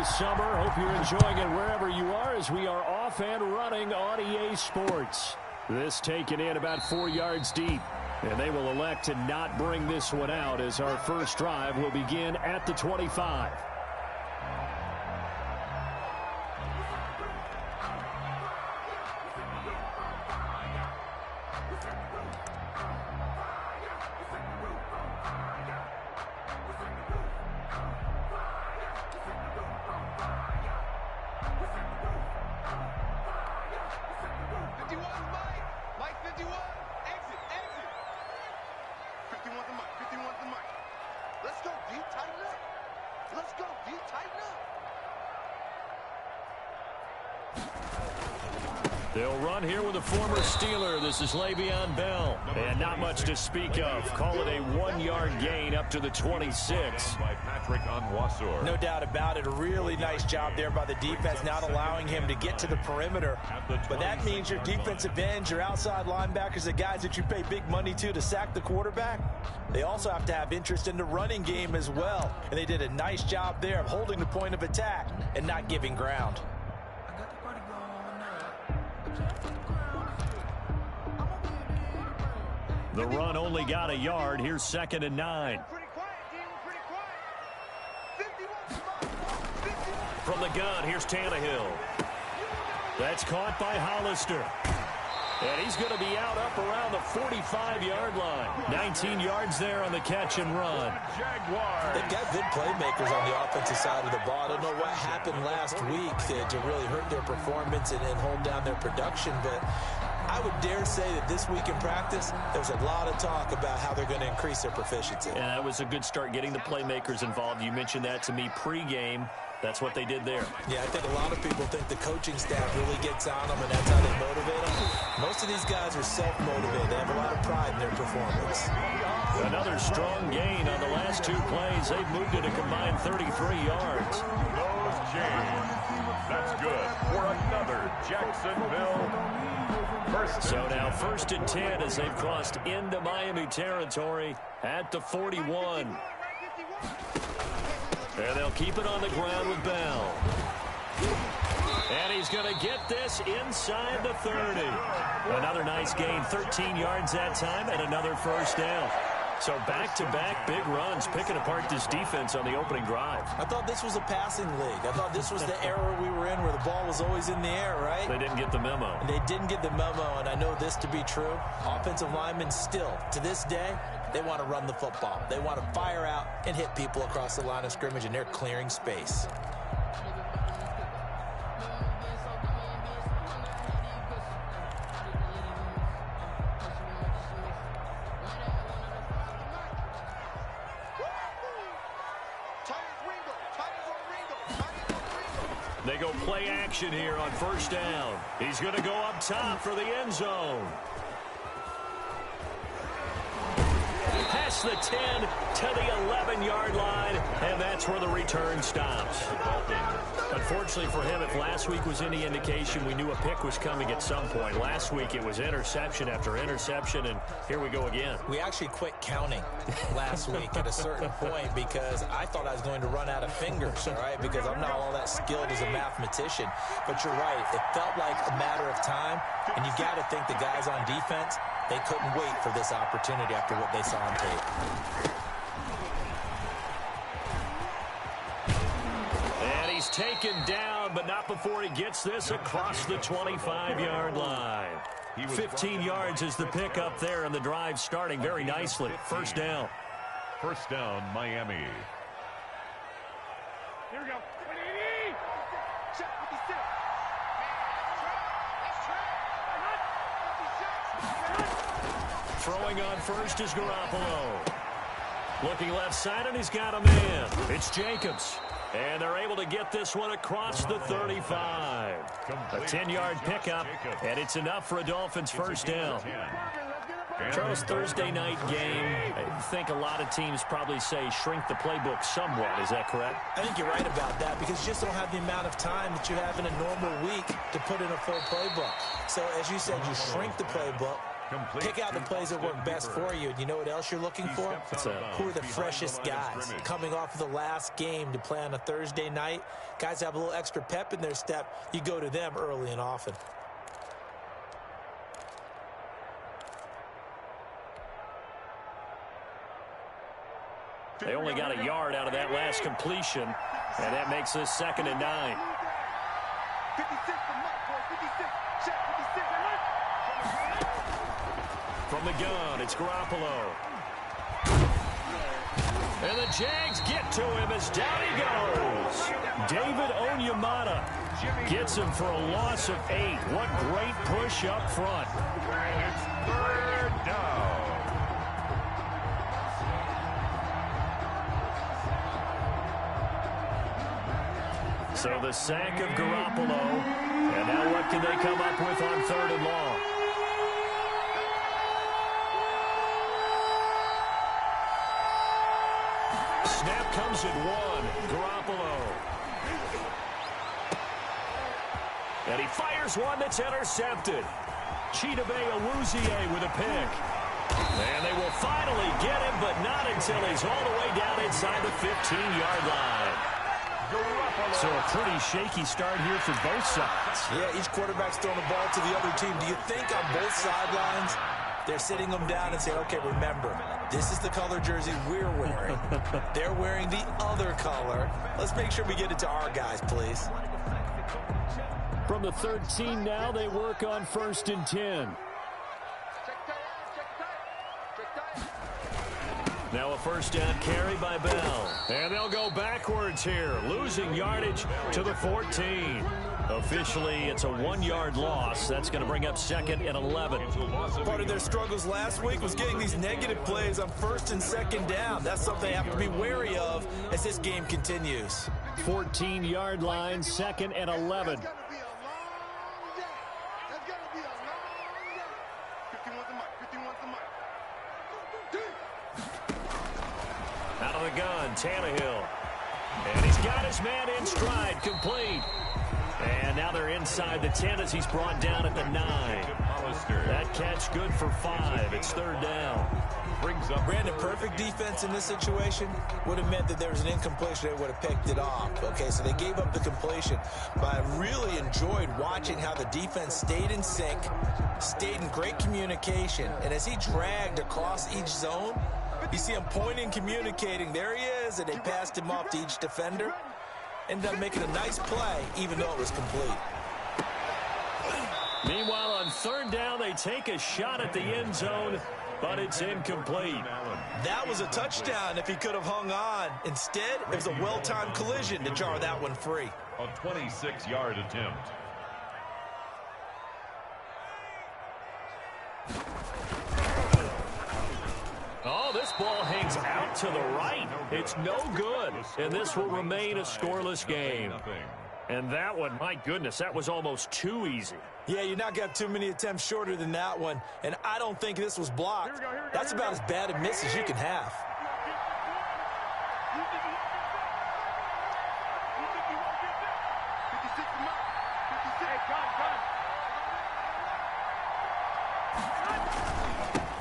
this summer. Hope you're enjoying it wherever you are as we are off and running on EA Sports. This taken in about 4 yards deep. And they will elect to not bring this one out as our first drive will begin at the 25. They'll run here with a former Steeler. This is Le'Veon Bell. And not much to speak of. Call it a 1-yard gain up to the 26. No doubt about it. A really nice job there by the defense, not allowing him to get to the perimeter. But that means your defensive ends, your outside linebackers, the guys that you pay big money to sack the quarterback, they also have to have interest in the running game as well. And they did a nice job there of holding the point of attack and not giving ground. The run only got a yard. Here's 2nd and 9. From the gun, here's Tannehill. That's caught by Hollister. And he's going to be out up around the 45-yard line. 19 yards there on the catch and run. They've got good playmakers on the offensive side of the ball. I don't know what happened last week to really hurt their performance and hold down their production, but I would dare say that this week in practice, there's a lot of talk about how they're going to increase their proficiency. And that was a good start getting the playmakers involved. You mentioned that to me pregame. That's what they did there. Yeah, I think a lot of people think the coaching staff really gets on them, and that's how they motivate them. Most of these guys are self-motivated. They have a lot of pride in their performance. Another strong gain on the last 2 plays. They've moved it a combined 33 yards. Those chains. That's good for another Jacksonville. So now 1st and 10 as they've crossed into Miami territory at the 41. And they'll keep it on the ground with Bell. And he's going to get this inside the 30. Another nice gain, 13 yards that time, and another first down. So back-to-back big runs, picking apart this defense on the opening drive. I thought this was a passing league. I thought this was the era we were in where the ball was always in the air, right? They didn't get the memo. And they didn't get the memo, and I know this to be true. Offensive linemen still, to this day, they want to run the football. They want to fire out and hit people across the line of scrimmage, and they're clearing space. They go play action here on 1st down. He's going to go up top for the end zone. Past the 10 to the 11-yard line, and that's where the return stops. Unfortunately for him, if last week was any indication, we knew a pick was coming at some point. Last week it was interception after interception, and here we go again. We actually quit counting last week at a certain point because I thought I was going to run out of fingers, all right, because I'm not all that skilled as a mathematician. But you're right, it felt like a matter of time, and you got to think the guys on defense, they couldn't wait for this opportunity after what they saw on tape. And he's taken down, but not before he gets this across the 25-yard line. 15 yards is the pickup there, and the drive starting very nicely. 1st down. 1st down, Miami. Here we go. Throwing on 1st is Garoppolo. Looking left side, and he's got a man. It's Jacobs. And they're able to get this one across the 35. A 10-yard pickup, and it's enough for a Dolphins 1st down. Charles, Thursday night game, I think a lot of teams probably say shrink the playbook somewhat. Is that correct? I think you're right about that because you just don't have the amount of time that you have in a normal week to put in a full playbook. So, as you said, you shrink the playbook. Pick out the plays that work best for you. And you know what else you're looking for? Who are the freshest guys coming off of the last game to play on a Thursday night? Guys have a little extra pep in their step. You go to them early and often. They only got a yard out of that last completion, and that makes this 2nd and 9. From the gun, it's Garoppolo. And the Jags get to him as down he goes. David Onyemata gets him for a loss of 8. What great push up front. And it's 3rd down. So the sack of Garoppolo. And now what can they come up with on 3rd and long? Snap comes at 1. Garoppolo. And he fires one that's intercepted. Chidobe Awuzie with a pick. And they will finally get him, but not until he's all the way down inside the 15-yard line. So a pretty shaky start here for both sides. Yeah, each quarterback's throwing the ball to the other team. Do you think on both sidelines they're sitting them down and saying, okay, remember, this is the color jersey we're wearing. They're wearing the other color. Let's make sure we get it to our guys, please. From the 13 now, they work on 1st and 10. Now a 1st down carry by Bell. And they'll go backwards here, losing yardage to the 14. Officially, it's a 1-yard loss. That's going to bring up 2nd and 11. Part of their struggles last week was getting these negative plays on 1st and 2nd down. That's something they have to be wary of as this game continues. 14-yard line, 2nd and 11. Out of the gun, Tannehill. And he's got his man in stride, complete. And now they're inside the 10 as he's brought down at the 9. That catch good for 5. It's 3rd down. Brandon, perfect defense in this situation would have meant that there was an incompletion. They would have picked it off. Okay, so they gave up the completion. But I really enjoyed watching how the defense stayed in sync, stayed in great communication. And as he dragged across each zone, you see him pointing, communicating. There he is, and they passed him off to each defender. Ended up making a nice play, even though it was complete. Meanwhile, on 3rd down, they take a shot at the end zone, but it's incomplete. That was a touchdown if he could have hung on. Instead, it was a well-timed collision to jar that one free. A 26-yard attempt. Oh, this ball hangs out to the right. It's no good, and this will remain a scoreless game. And that one, my goodness, that was almost too easy. Yeah, you're not going to have too many attempts shorter than that one, and I don't think this was blocked. That's about as bad a miss as you can have.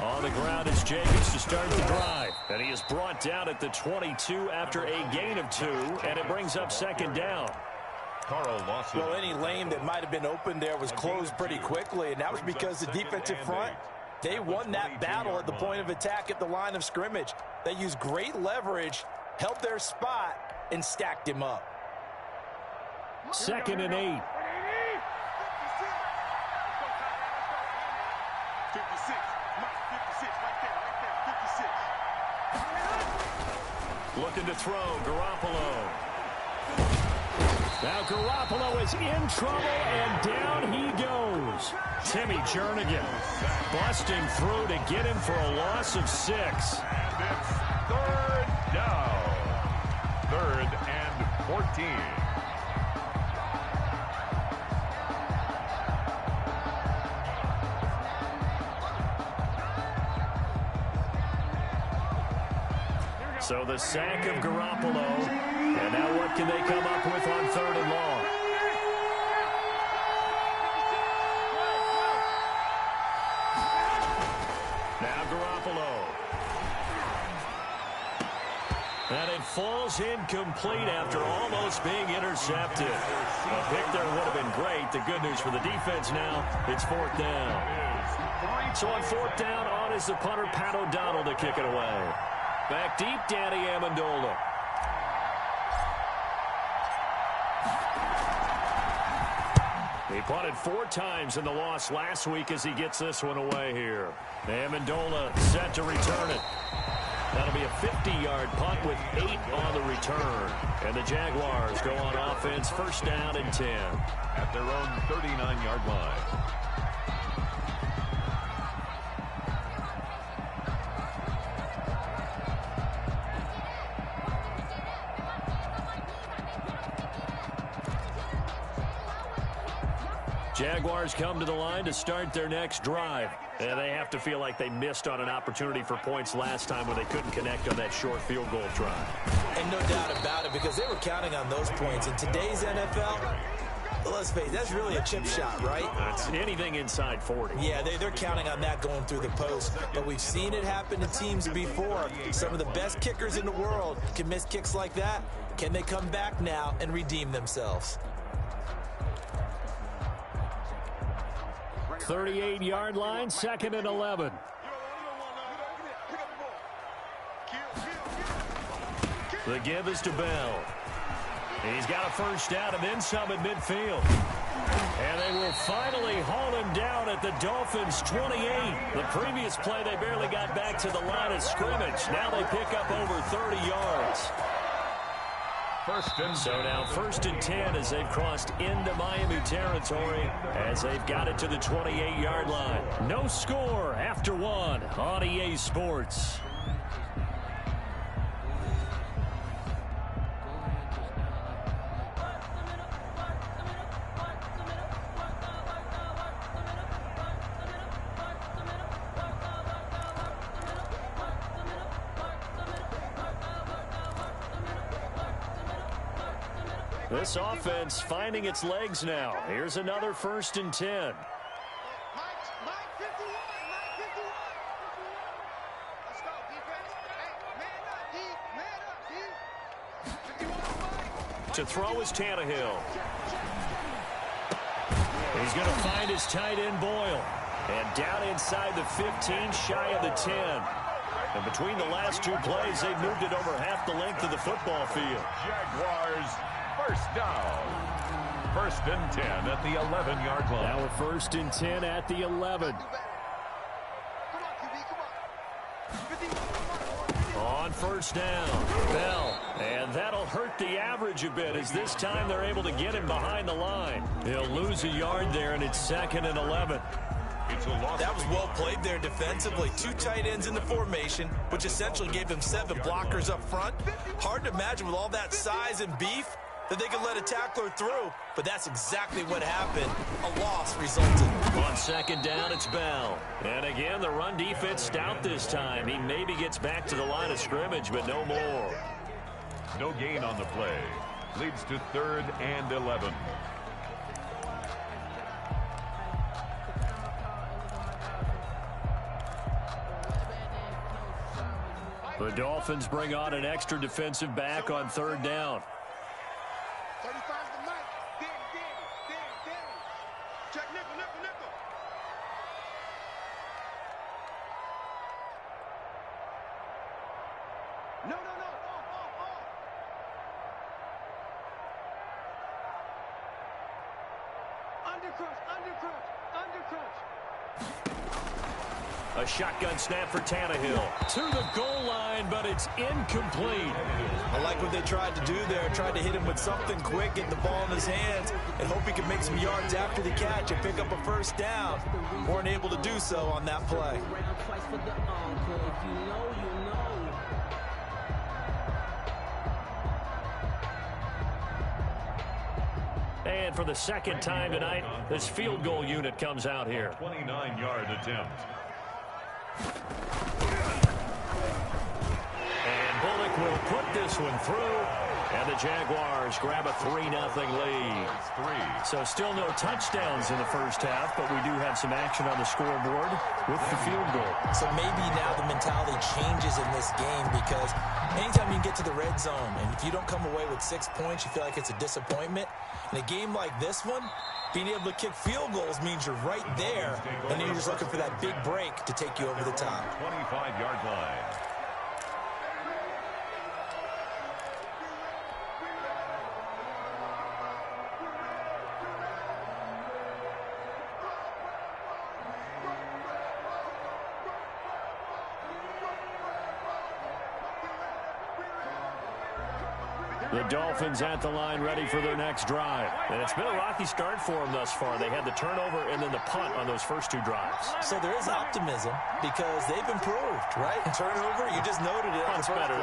On the ground is Jacobs to start the drive. And he is brought down at the 22 after a gain of 2, and it brings up 2nd down. Well, any lane that might have been open there was closed pretty quickly, and that was because the defensive front, they won that battle at the point of attack at the line of scrimmage. They used great leverage, held their spot, and stacked him up. 2nd and 8. 56, right there, 56. Looking to throw, Garoppolo. Now Garoppolo is in trouble, and down he goes. Timmy Jernigan busting through to get him for a loss of 6. And it's 3rd down. 3rd and 14. So the sack of Garoppolo, and now what can they come up with on 3rd and long? incomplete after almost being intercepted. A pick there would have been great. The good news for the defense now, it's fourth down. So on fourth down, on is the punter, Pat O'Donnell, to kick it away. Back deep, Danny Amendola. He punted 4 times in the loss last week as he gets this one away here. Amendola set to return it. That'll be a 50-yard punt with 8 on the return. And the Jaguars go on offense, first down and 10. At their own 39-yard line. Jaguars come to the line to start their next drive. And they have to feel like they missed on an opportunity for points last time when they couldn't connect on that short field goal try. And no doubt about it, because they were counting on those points. In today's NFL, let's face it, that's really a chip shot, right? It's anything inside 40. Yeah, they're counting on that going through the post. But we've seen it happen to teams before. Some of the best kickers in the world can miss kicks like that. Can they come back now and redeem themselves? 38-yard line, 2nd and 11. The give is to Bell. He's got a first down and then some at midfield. And they will finally haul him down at the Dolphins' 28. The previous play, they barely got back to the line of scrimmage. Now they pick up over 30 yards. So now 1st and 10 as they've crossed into Miami territory as they've got it to the 28-yard line. No score after 1 on EA Sports. This offense finding its legs now. Here's another 1st and 10. Mike 51, Mike 51. Let's go, defense. Hey, man up, D. Man up, D. 51, Mike. To throw is Tannehill. He's going to find his tight end Boyle. And down inside the 15, shy of the 10. And between the last 2 plays, they've moved it over half the length of the football field. Jaguars, first down. 1st and 10 at the 11-yard line. Now a 1st and 10 at the 11. On first down, Bell. And that'll hurt the average a bit as this time they're able to get him behind the line. He'll lose a yard there, and it's 2nd and 11. That was well played there defensively. 2 tight ends in the formation, which essentially gave them 7 blockers up front. Hard to imagine with all that size and beef that they could let a tackler through, but that's exactly what happened. A loss resulted. On 2nd down, it's Bell. And again, the run defense stout this time. He maybe gets back to the line of scrimmage, but no more. No gain on the play. Leads to 3rd and 11. The Dolphins bring on an extra defensive back on 3rd down. 35 to Mike. Danny. Check nickel. No. Undercrunch. A shotgun snap for Tannehill. To the goal line, but it's incomplete. I like what they tried to do there. Tried to hit him with something quick, get the ball in his hands, and hope he can make some yards after the catch and pick up a first down. Weren't able to do so on that play. And for the 2nd time tonight, this field goal unit comes out here. 29-yard attempt. And Bullock will put this one through. And the Jaguars grab a 3-0 lead. So still no touchdowns in the first half, but we do have some action on the scoreboard with the field goal. So maybe now the mentality changes in this game because anytime you can get to the red zone, and if you don't come away with 6 points, you feel like it's a disappointment. In a game like this one, being able to kick field goals means you're right there, and then you're just looking for that big break to take you over the top. 25-yard line. The Dolphins at the line ready for their next drive. And it's been a rocky start for them thus far. They had the turnover and then the punt on those first 2 drives. So there is optimism because they've improved, right? Turnover, you just noted it. Punt's better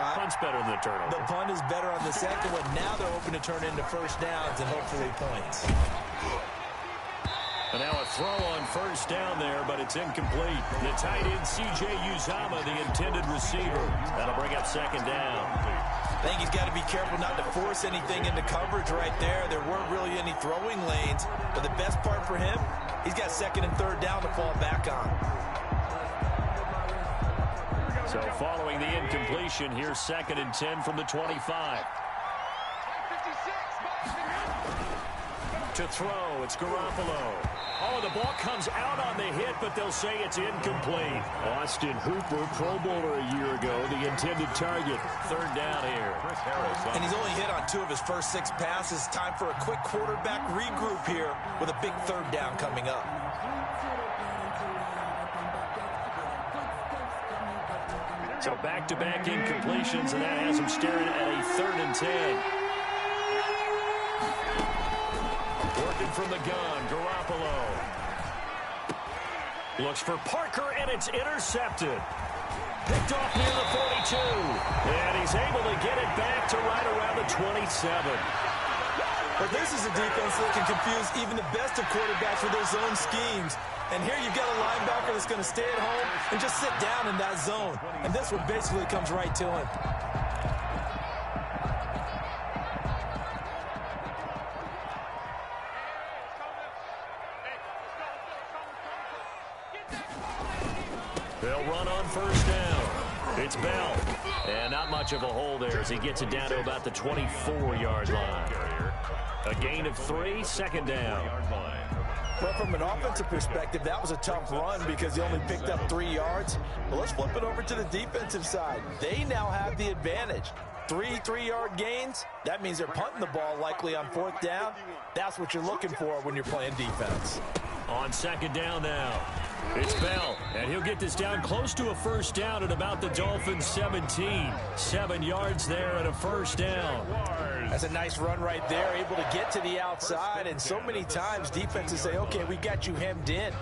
than the turnover. The punt is better on the second one. Now they're hoping to turn into first downs and hopefully points. And now a throw on first down there, but it's incomplete. The tight end, C.J. Uzomah, the intended receiver. That'll bring up second down. I think he's got to be careful not to force anything into coverage right there. There weren't really any throwing lanes, but the best part for him, he's got second and third down to fall back on. So following the incompletion, here's second and 10 from the 25. To throw, it's Garoppolo. Oh, the ball comes out on the hit, but they'll say it's incomplete. Austin Hooper, Pro Bowler a year ago, the intended target. Third down here. And he's only hit on 2 of his first 6 passes. Time for a quick quarterback regroup here with a big third down coming up. So back-to-back incompletions, and that has him staring at a 3rd and 10. Working from the gun, Garoppolo. Looks for Parker, and it's intercepted. Picked off near the 42. And he's able to get it back to right around the 27. But this is a defense that can confuse even the best of quarterbacks with their zone schemes. And here you've got a linebacker that's going to stay at home and just sit down in that zone. And this one basically comes right to him. They'll run on first down. It's Bell. And not much of a hole there as he gets it down to about the 24-yard line. A gain of 3, second down. Well, from an offensive perspective, that was a tough run because he only picked up 3 yards. But let's flip it over to the defensive side. They now have the advantage. 3 3-yard gains, that means they're punting the ball likely on 4th down. That's what you're looking for when you're playing defense. On second down now, it's Bell, and he'll get this down close to a first down at about the Dolphins' 17. 7 yards there and a first down. That's a nice run right there, able to get to the outside, and so many times defenses say, okay, we got you hemmed in.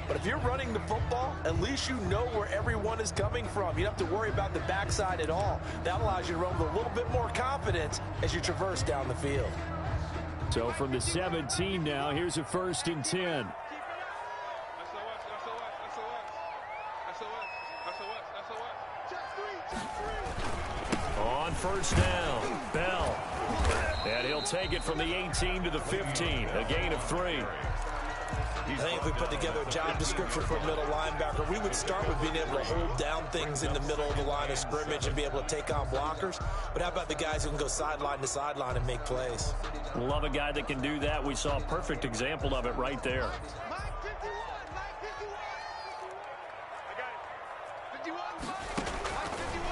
But if you're running the football, at least you know where everyone is coming from. You don't have to worry about the backside at all. That allows you to run with a little bit more confidence as you traverse down the field. So from the 17 now, here's a 1st and 10. On first down, Bell. And he'll take it from the 18 to the 15, a gain of 3. I think if we put together a job description for a middle linebacker, we would start with being able to hold down things in the middle of the line of scrimmage and be able to take on blockers. But how about the guys who can go sideline to sideline and make plays? Love a guy that can do that. We saw a perfect example of it right there.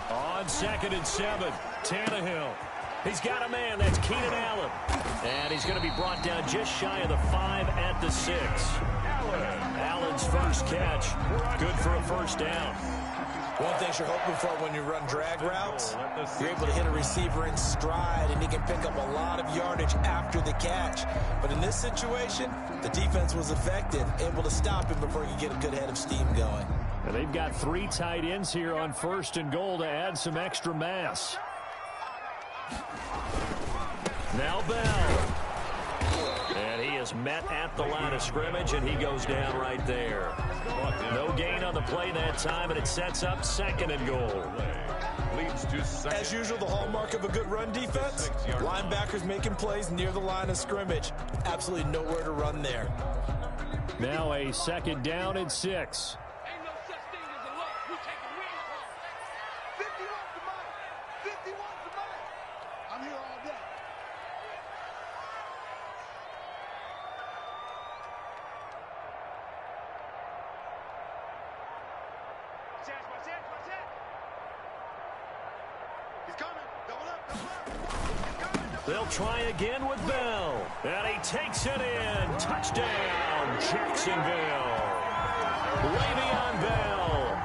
On 2nd and 7, Tannehill. He's got a man. That's Keenan Allen. And he's going to be brought down just shy of the 5 at the 6. Allen's first catch. Good for a first down. One thing you're hoping for when you run drag routes, you're able to hit a receiver in stride, and he can pick up a lot of yardage after the catch. But in this situation, the defense was effective, able to stop him before you get a good head of steam going. And they've got 3 tight ends here on 1st and goal to add some extra mass. Now Bell. And he is met at the line of scrimmage, and he goes down right there. No gain on the play that time, and it sets up 2nd and goal. leads to second. As usual, the hallmark of a good run defense, linebackers making plays near the line of scrimmage. Absolutely nowhere to run there. Now a second down and 6. Ain't no such thing as a loss. We taking wins home. 51 to Mike. 51 to Mike. I'm here all day. Watch out. He's coming. Double up. He's coming. They'll try again with Bell. And he takes it in. Touchdown, Jacksonville. Le'Veon Bell.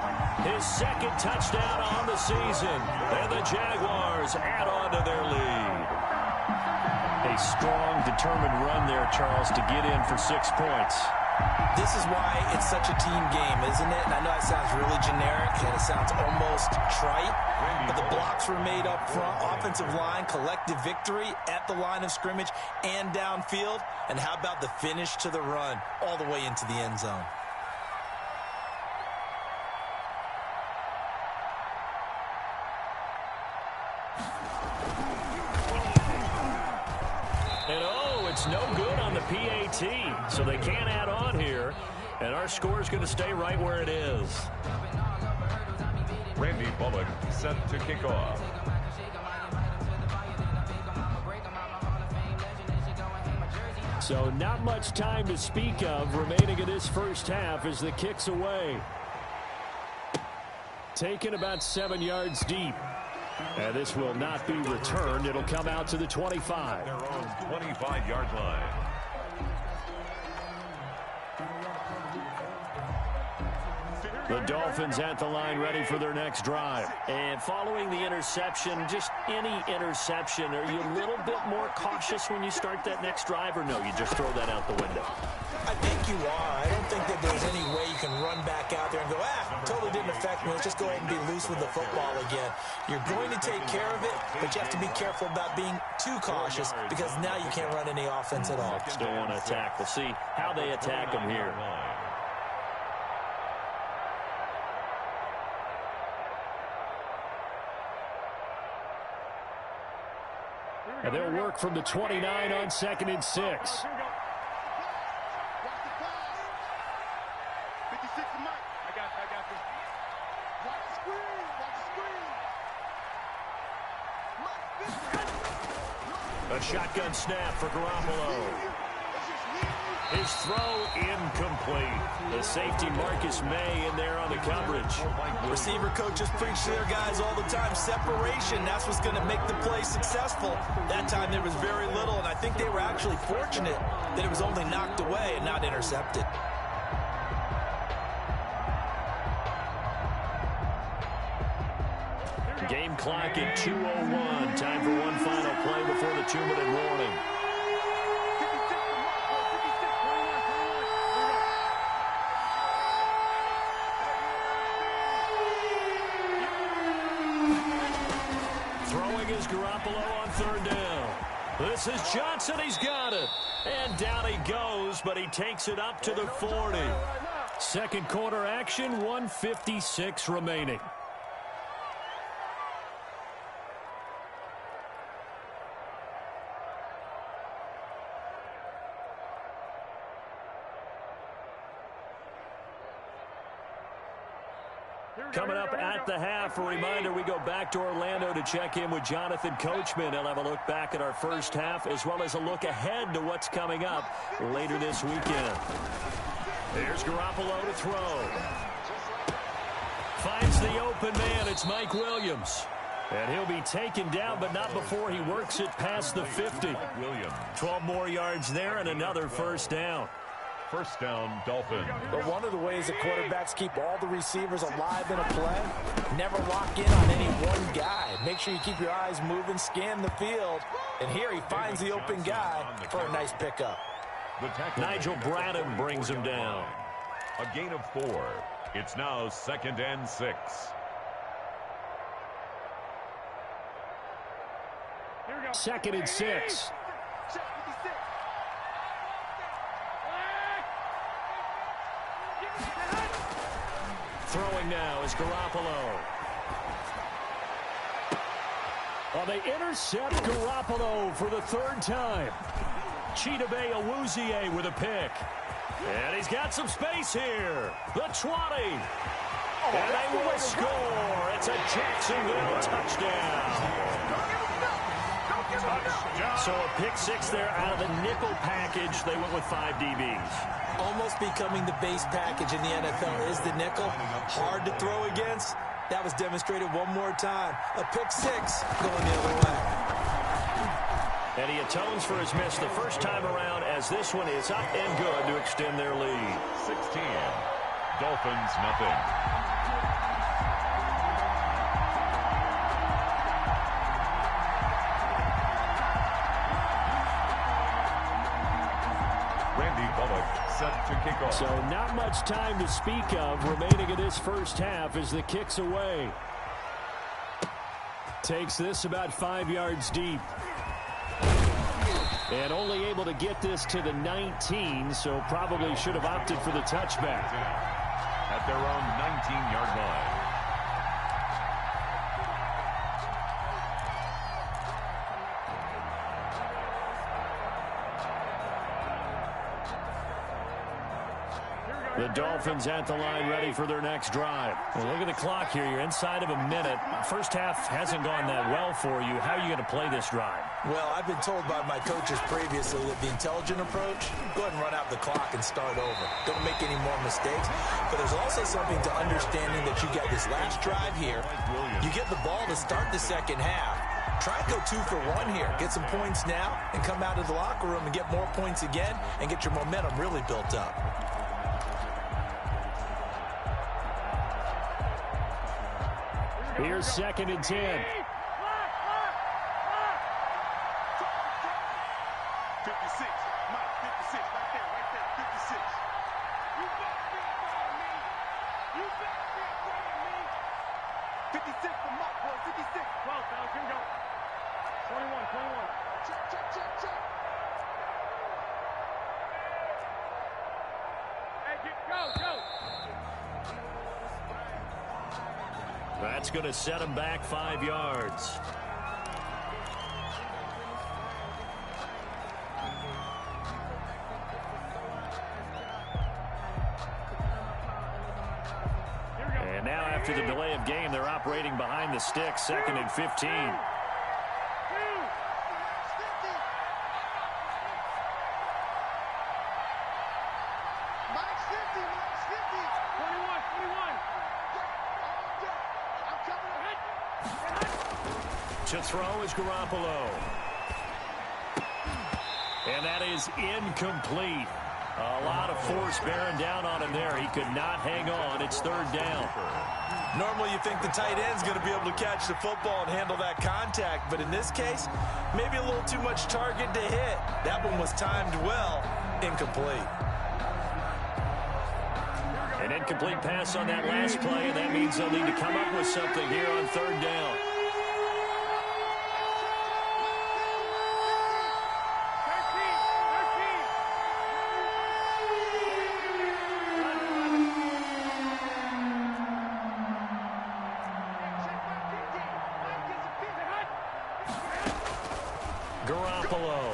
His second touchdown on the season. And the Jaguars add on to their lead. A strong, determined run there, Charles, to get in for 6 points. This is why it's such a team game, isn't it? And I know it sounds really generic and it sounds almost trite, but the blocks were made up front, offensive line, collective victory at the line of scrimmage and downfield. And how about the finish to the run all the way into the end zone? It's no good on the PAT, so they can't add on here, and our score is going to stay right where it is. Randy Bullock set to kick off. So not much time to speak of remaining in this first half as the kick's away. Taken about 7 yards deep. And this will not be returned. It'll come out to the 25. Their own 25-yard line. The Dolphins at the line ready for their next drive. And following the interception, just any interception, are you a little bit more cautious when you start that next drive, or no, you just throw that out the window? I think you are. I don't think that there's any way you can run back out there and go, totally didn't affect me. Let's just go ahead and be loose with the football again. You're going to take care of it, but you have to be careful about being too cautious because now you can't run any offense at all. Still want to attack. We'll see how they attack them here. And they'll work from the 29 on 2nd and 6. Watch the pass. 56 to Mike. I got this. Watch the screen. A shotgun snap for Garoppolo. His throw incomplete. The safety Marcus May in there on the coverage. Receiver coaches preach to their guys all the time. Separation, that's what's going to make the play successful. That time there was very little, and I think they were actually fortunate that it was only knocked away and not intercepted. Game clock at 2:01. Time for one final play before the 2-minute warning. Throwing is Garoppolo on 3rd down. This is Johnson. He's got it. And down he goes, but he takes it up to the 40. Second quarter action, 1:56 remaining. Coming up at the half, a reminder, we go back to Orlando to check in with Jonathan Coachman. He'll have a look back at our first half as well as a look ahead to what's coming up later this weekend. There's Garoppolo to throw. Finds the open man. It's Mike Williams. And he'll be taken down, but not before he works it past the 50. 12 more yards there and another first down. First down, Dolphins. But one of the ways that quarterbacks keep all the receivers alive in a play, never lock in on any one guy. Make sure you keep your eyes moving, scan the field. And here he finds the open guy for a nice pickup. Nigel Bradham brings him down. A gain of 4. It's now 2nd and 6. 2nd and 6. Throwing now is Garoppolo. Well, they intercept Garoppolo for the third time. Chidobe Awuzie with a pick. And he's got some space here. The 20. And they will score. It's a Jacksonville touchdown. So a pick six there out of the nickel package. They went with 5 DBs. Almost becoming the base package in the NFL is the nickel. Hard to throw against. That was demonstrated one more time. A pick six going the other way. And he atones for his miss the first time around as this one is up and good to extend their lead. 16. Dolphins, nothing. To kick off. So not much time to speak of remaining in this first half as the kick's away. Takes this about 5 yards deep. And only able to get this to the 19, so probably should have opted for the touchback. At their own 19-yard line. The Dolphins at the line ready for their next drive. Well, look at the clock here. You're inside of a minute. First half hasn't gone that well for you. How are you going to play this drive? Well, I've been told by my coaches previously that the intelligent approach, go ahead and run out the clock and start over. Don't make any more mistakes. But there's also something to understanding that you got this last drive here. You get the ball to start the second half. Try and go 2 for 1 here. Get some points now and come out of the locker room and get more points again and get your momentum really built up. Here's 2nd and 10. 56. Right there, 56. You better be a part of me. You better be a part of me. 56 for Mark, boy, 56. 12, fellas, here we go. 21. Check. Hey, go. That's going to set him back 5 yards. And now after the delay of game, they're operating behind the sticks, 2nd and 15. To throw is Garoppolo. And that is incomplete. A lot of force bearing down on him there. He could not hang on. It's 3rd down. Normally you think the tight end's going to be able to catch the football and handle that contact, but in this case, maybe a little too much target to hit. That one was timed well. Incomplete. An incomplete pass on that last play, and that means they'll need to come up with something here on 3rd down. Garoppolo.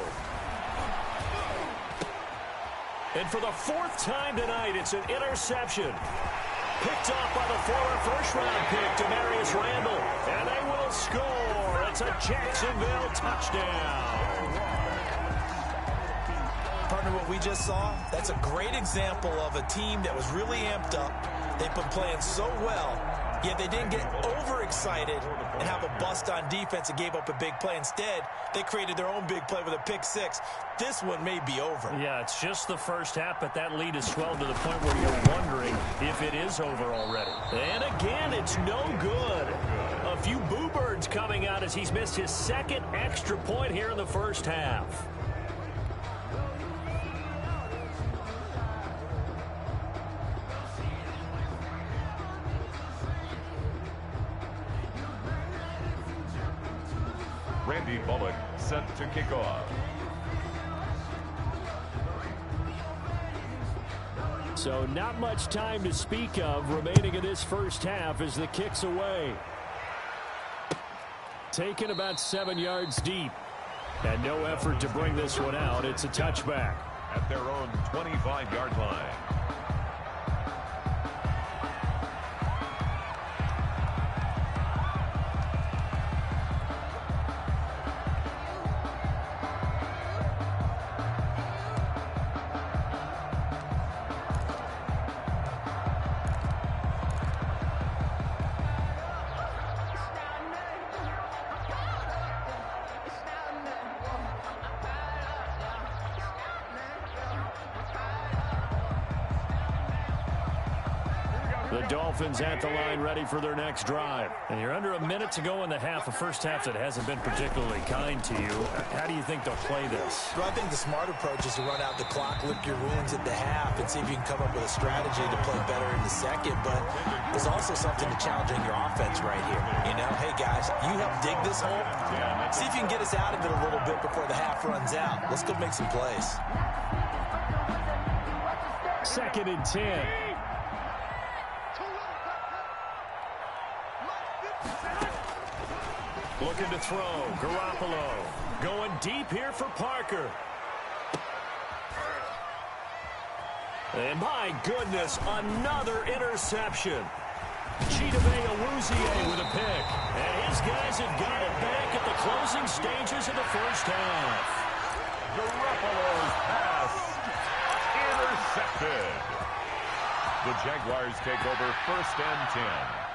And for the 4th time tonight, it's an interception. Picked off by the former first-round pick, Demarius Randall. And they will score. It's a Jacksonville touchdown. Partner, what we just saw, that's a great example of a team that was really amped up. They've been playing so well, yet they didn't get overexcited and have a bust on defense and gave up a big play. Instead, they created their own big play with a pick six. This one may be over. Yeah, it's just the first half, but that lead has swelled to the point where you're wondering if it is over already. And again, it's no good. A few boo birds coming out as he's missed his 2nd extra point here in the first half. Randy Bullock set to kick off. So not much time to speak of remaining in this first half as the kick's away. taken about 7 yards deep. And no effort to bring this one out. It's a touchback. At their own 25-yard line. The Dolphins at the line ready for their next drive. And you're under a minute to go in the half, a first half that hasn't been particularly kind to you. How do you think they'll play this? Well, I think the smart approach is to run out the clock, lick your wounds at the half, and see if you can come up with a strategy to play better in the second. But there's also something to challenging your offense right here. You know, hey, guys, you help dig this hole. See if you can get us out of it a little bit before the half runs out. Let's go make some plays. 2nd and 10. Looking to throw. Garoppolo going deep here for Parker. And my goodness, another interception. Chidobe Awuzie with a pick. And his guys have got it back at the closing stages of the first half. Garoppolo's pass intercepted. The Jaguars take over 1st and 10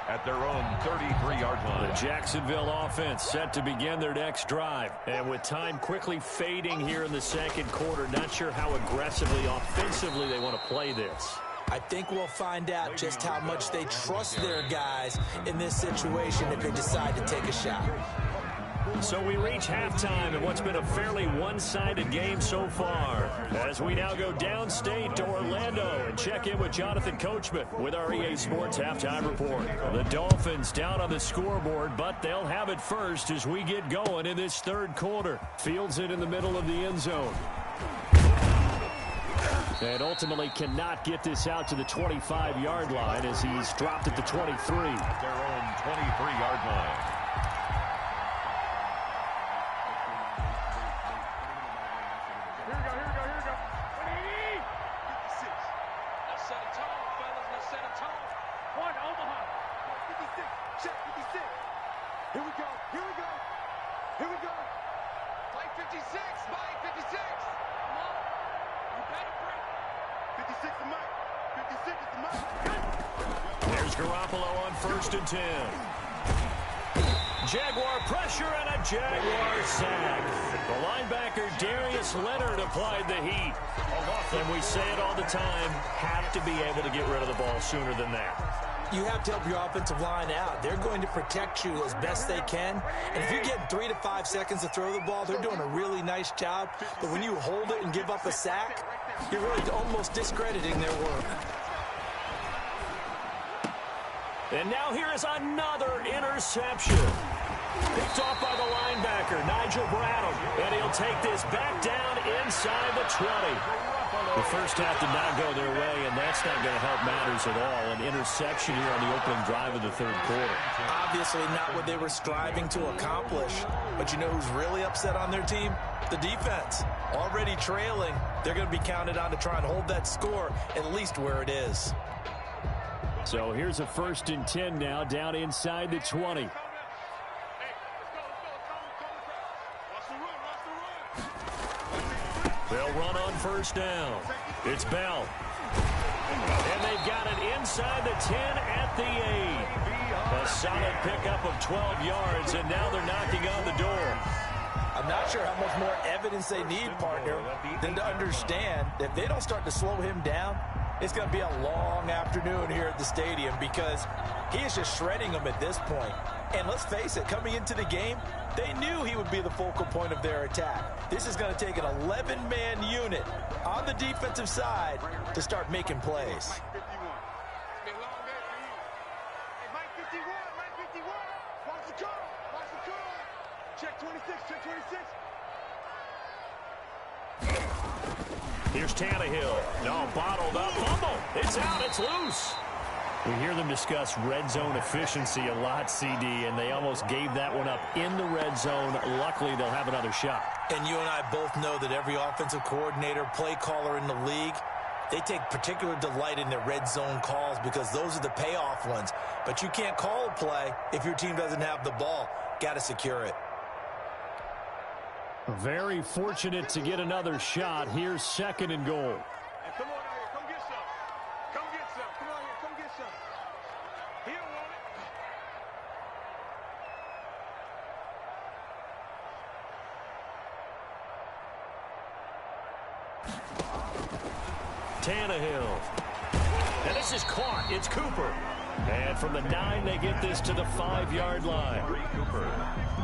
at their own 33-yard line. The Jacksonville offense set to begin their next drive. And with time quickly fading here in the second quarter, not sure how aggressively, offensively they want to play this. I think we'll find out just how much they trust their guys in this situation if they decide to take a shot. So we reach halftime in what's been a fairly one-sided game so far. As we now go downstate to Orlando and check in with Jonathan Coachman with our EA Sports Halftime Report. The Dolphins down on the scoreboard, but they'll have it first as we get going in this third quarter. Fields it in the middle of the end zone. And ultimately cannot get this out to the 25-yard line as he's dropped at the 23. At their own 23-yard line. There's Garoppolo on 1st and 10. Jaguar pressure and a Jaguar sack. The linebacker Darius Leonard applied the heat. And we say it all the time, have to be able to get rid of the ball sooner than that. You have to help your offensive line out. They're going to protect you as best they can. And if you're getting 3 to 5 seconds to throw the ball, they're doing a really nice job. But when you hold it and give up a sack, you're really almost discrediting their work. And now here is another interception. Picked off by the linebacker, Nigel Bradham. And he'll take this back down inside the 20. The first half did not go their way, and that's not going to help matters at all. An interception here on the opening drive of the third quarter. Obviously not what they were striving to accomplish. But you know who's really upset on their team? The defense. Already trailing, they're going to be counted on to try and hold that score at least where it is. So here's a 1st and 10 now, down inside the 20. They'll run on 1st down. It's Bell. And they've got it inside the 10 at the 8. A solid pickup of 12 yards, and now they're knocking on the door. I'm not sure how much more evidence they need, partner, than to understand that if they don't start to slow him down, it's going to be a long afternoon here at the stadium because he is just shredding them at this point. And let's face it, coming into the game, they knew he would be the focal point of their attack. This is going to take an 11-man unit on the defensive side to start making plays. Check 26, check 26. Here's Tannehill. No, bottled up. Fumble. It's out. It's loose. We hear them discuss red zone efficiency a lot, CD, and they almost gave that one up in the red zone. Luckily, they'll have another shot. And you and I both know that every offensive coordinator, play caller in the league, they take particular delight in their red zone calls because those are the payoff ones. But you can't call a play if your team doesn't have the ball. Got to secure it. Very fortunate to get another shot. Here's 2nd and goal. Hey, come on out here. Come get some. Come get some. Come on here. Come get some. He don't want it. Tannehill. And this is caught. It's Cooper. And from the 9, they get this to the 5-yard line. Cooper.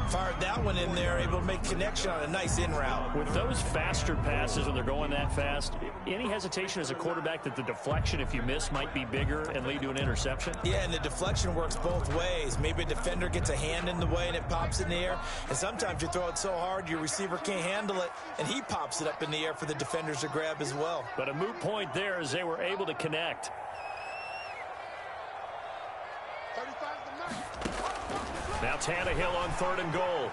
Fired that one in there, able to make connection on a nice in route. With those faster passes when they're going that fast, any hesitation as a quarterback that the deflection, if you miss, might be bigger and lead to an interception? Yeah, and the deflection works both ways. Maybe a defender gets a hand in the way and it pops in the air. And sometimes you throw it so hard your receiver can't handle it, and he pops it up in the air for the defenders to grab as well. But a moot point there as they were able to connect. Now Tannehill on 3rd and goal.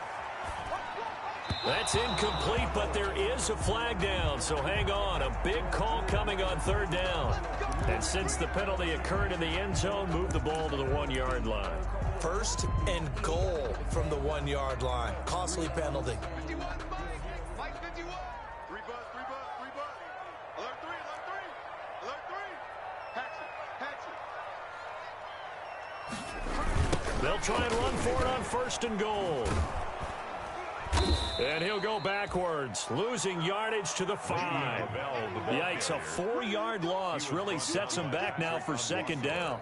That's incomplete, but there is a flag down, so hang on. A big call coming on 3rd down. And since the penalty occurred in the end zone, move the ball to the 1-yard line. 1st and goal from the 1-yard line. Costly penalty. 51, Mike 51. 3 buzz, 3 buzz, 3 buzz. Alert 3, alert 3. Alert 3. Hatchet. They'll try and run for it on 1st and goal. And he'll go backwards, losing yardage to the 5. Yikes, a 4-yard loss really sets him back now for 2nd down.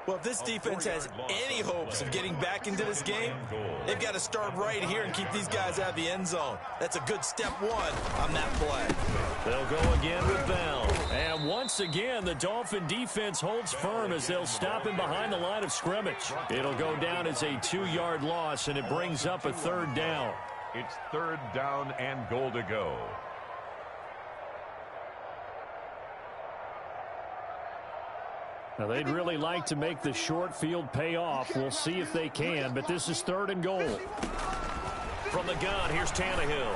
Well, if this defense has any hopes of getting back into this game, they've got to start right here and keep these guys out of the end zone. That's a good step 1 on that play. They'll go again with Bell. And once again, the Dolphin defense holds firm as they'll stop him behind the line of scrimmage. It'll go down as a 2-yard loss, and it brings up a 3rd down. It's 3rd down and goal to go. Now, they'd really like to make the short field pay off. We'll see if they can, but this is 3rd and goal. From the gun, here's Tannehill.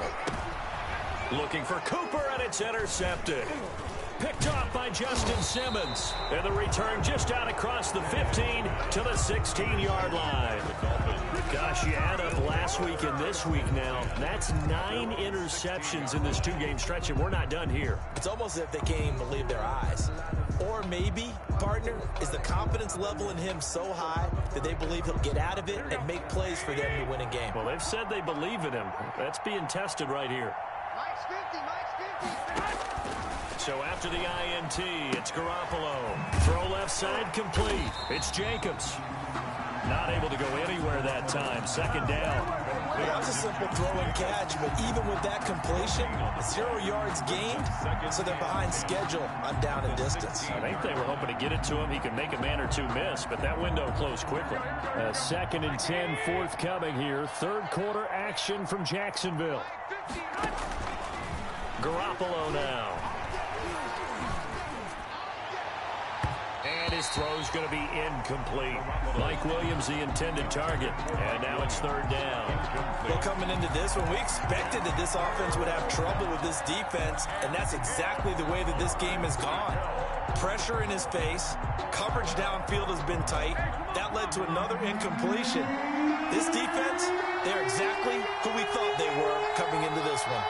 Looking for Cooper, and it's intercepted. Picked off by Justin Simmons. And the return just out across the 15 to the 16-yard line. Gosh, you add up last week and this week now. That's 9 interceptions in this 2-game stretch, and we're not done here. It's almost as if they can't even believe their eyes. Or maybe, partner, is the confidence level in him so high that they believe he'll get out of it and make plays for them to win a game. Well, they've said they believe in him. That's being tested right here. Mike's 50, Mike's 50. So after the INT, it's Garoppolo. Throw left side complete. It's Jacobs. Not able to go anywhere that time. 2nd down. Well, that was a simple throw and catch, but even with that completion, 0 yards gained, so they're behind schedule on down and distance. I think they were hoping to get it to him. He could make a man or 2 miss, but that window closed quickly. 2nd and 10 forthcoming here. 3rd quarter action from Jacksonville. Garoppolo now. And his throw's going to be incomplete. Mike Williams, the intended target. And now it's 3rd down. Well, coming into this one, we expected that this offense would have trouble with this defense, and that's exactly the way that this game has gone. Pressure in his face. Coverage downfield has been tight. That led to another incompletion. This defense, they're exactly who we thought they were coming into this one.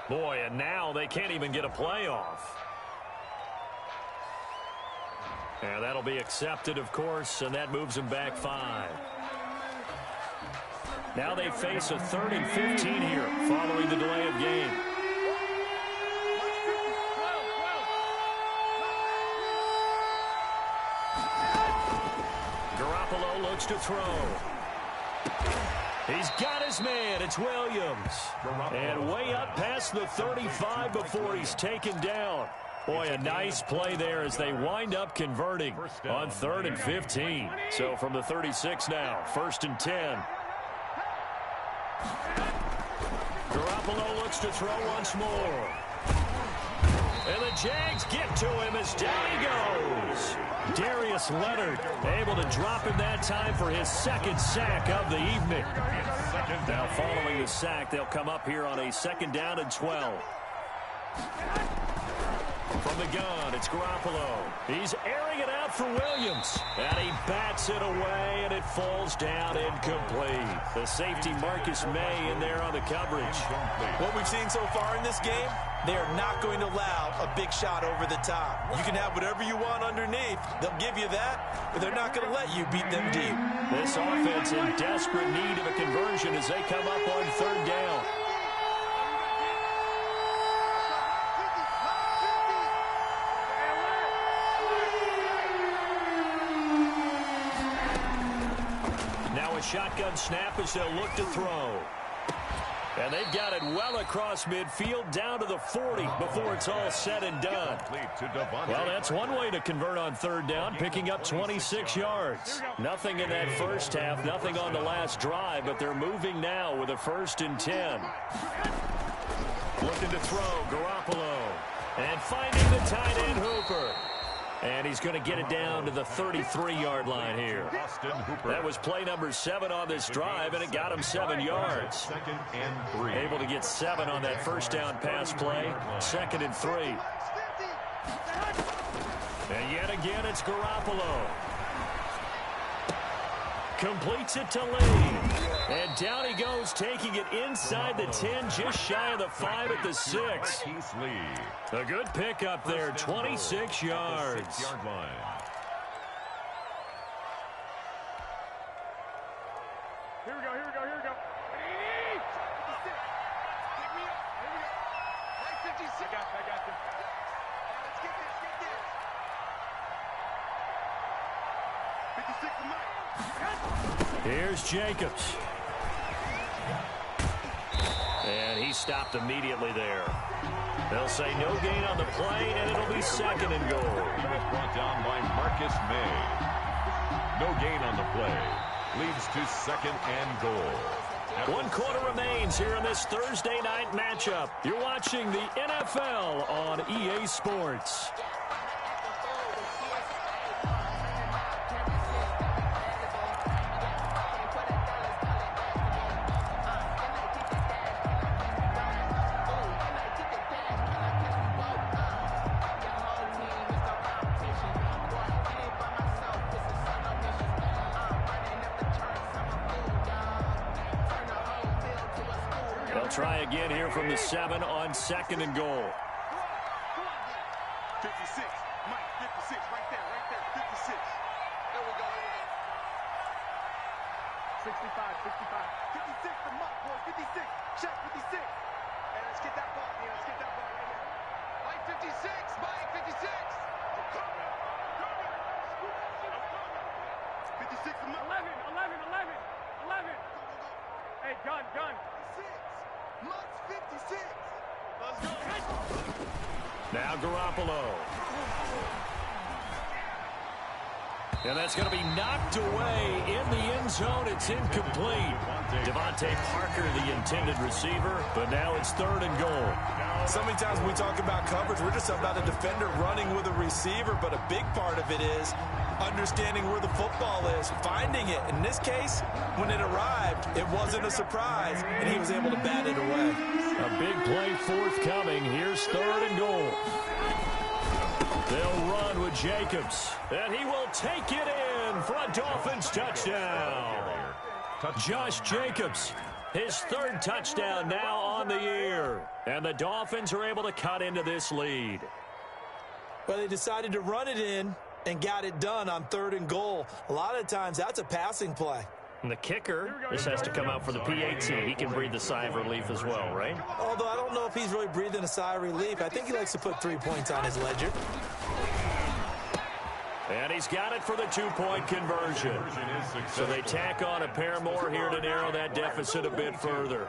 Boy, and now they can't even get a playoff. And that'll be accepted, of course, and that moves them back 5. Now they face a 3rd and 15 here following the delay of game. Garoppolo looks to throw. He's got his man. It's Williams. And way up past the 35 before he's taken down. Boy, a nice play there as they wind up converting on 3rd and 15. So from the 36 now, 1st and 10. Garoppolo looks to throw once more. And the Jags get to him as down he goes. Darius Leonard able to drop him that time for his 2nd sack of the evening. Now following the sack, they'll come up here on a 2nd down and 12. From the gun, it's Garoppolo. He's airing it out for Williams. And he bats it away, and it falls down incomplete. The safety Marcus May in there on the coverage. What we've seen so far in this game, they are not going to allow a big shot over the top. You can have whatever you want underneath. They'll give you that, but they're not going to let you beat them deep. This offense in desperate need of a conversion as they come up on 3rd down. Shotgun snap as they'll look to throw. And they've got it well across midfield down to the 40 before it's all said and done. Well, that's one way to convert on 3rd down, picking up 26 yards. Nothing in that first half, nothing on the last drive, but they're moving now with a 1st and 10. Looking to throw, Garoppolo. And finding the tight end, Hooper. And he's going to get it down to the 33-yard line here. That was play number 7 on this drive, and it got him 7 yards. Able to get 7 on that 1st down pass play. 2nd and 3. And yet again, it's Garoppolo. Completes it to Lee. And down he goes, taking it inside the 10, just shy of the 5 at the 6. A good pickup there, 26 yards. Here we go. Pick me up. Here we go. Right 56. I got this. Let's get this. 56 to Mike. Here's Jacobs. And he stopped immediately there. They'll say no gain on the play, and it'll be 2nd and goal. He was brought down by Marcus May. No gain on the play. Leads to 2nd and goal. 1 quarter remains here in this Thursday night matchup. You're watching the NFL on EA Sports. Try again here from the 7 on 2nd and goal. 56. Mike, 56. Right there. 56. There we go. 65. 56 for Mike, boys. 56. Check 56. And let's get that ball. Let's get that ball right there. Mike 56. Mike 56. I'm coming. 56 for Mike. 11. Hey, gun. 56. Mike's 56. Let's go. Now Garoppolo. And that's going to be knocked away in the end zone. It's incomplete. Devontae Parker, the intended receiver, but now it's 3rd and goal. So many times when we talk about coverage, we're just about a defender running with a receiver, but a big part of it is understanding where the football is, finding it. In this case, when it arrived, it wasn't a surprise, and he was able to bat it away. A big play forthcoming. Here's 3rd and goal. They'll run with Jacobs, and he will take it in for a Dolphins touchdown. Josh Jacobs, his 3rd touchdown now on the year. And the Dolphins are able to cut into this lead. Well, they decided to run it in and got it done on 3rd and goal. A lot of times, that's a passing play. And the kicker, this has to come out for the PAT. He can breathe the sigh of relief as well, right? Although I don't know if he's really breathing a sigh of relief. I think he likes to put 3 points on his ledger. And he's got it for the two-point conversion. So they tack on a pair more here to narrow that deficit a bit further.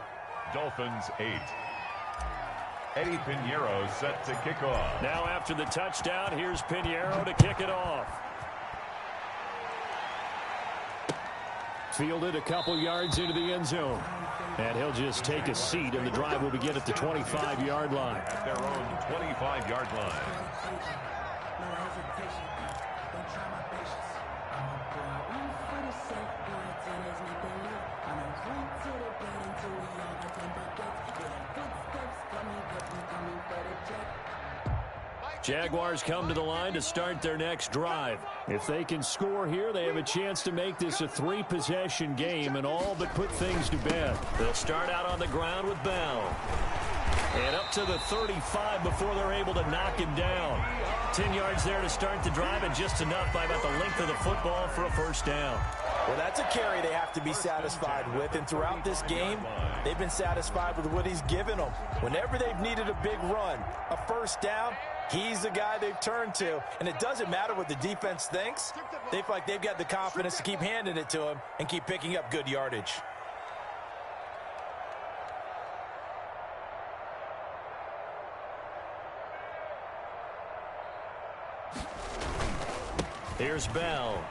Dolphins 8. Eddie Pinheiro set to kick off. Now after the touchdown, here's Pinheiro to kick it off. Fielded a couple yards into the end zone. And he'll just take a seat, and the drive will begin at the 25-yard line. At their own 25-yard line. Jaguars come to the line to start their next drive. If they can score here, they have a chance to make this a three-possession game and all but put things to bed. They'll start out on the ground with Bell. And up to the 35 before they're able to knock him down. 10 yards there to start the drive, and just enough by about the length of the football for a first down. Well, that's a carry they have to be satisfied with, and throughout this game, they've been satisfied with what he's given them. Whenever they've needed a big run, a first down, he's the guy they've turned to, and it doesn't matter what the defense thinks. They feel like they've got the confidence to keep handing it to him and keep picking up good yardage. Here's Bell.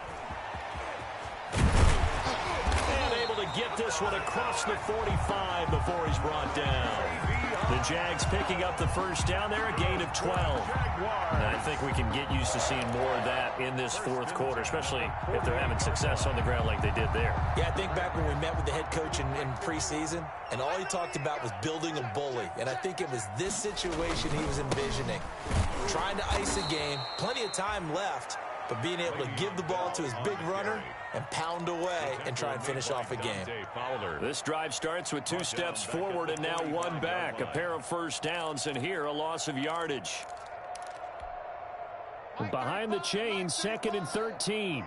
And able to get this one across the 45 before he's brought down. The Jags picking up the first down there, a gain of 12. And I think we can get used to seeing more of that in this fourth quarter, especially if they're having success on the ground like they did there. Yeah, I think back when we met with the head coach in preseason, and all he talked about was building a bully. And I think it was this situation he was envisioning. Trying to ice a game, plenty of time left, but being able to give the ball to his big runner and pound away and try and finish off a game. This drive starts with 2 steps forward and now 1 back. A pair of first downs, and here a loss of yardage. Behind the chain, 2nd and 13.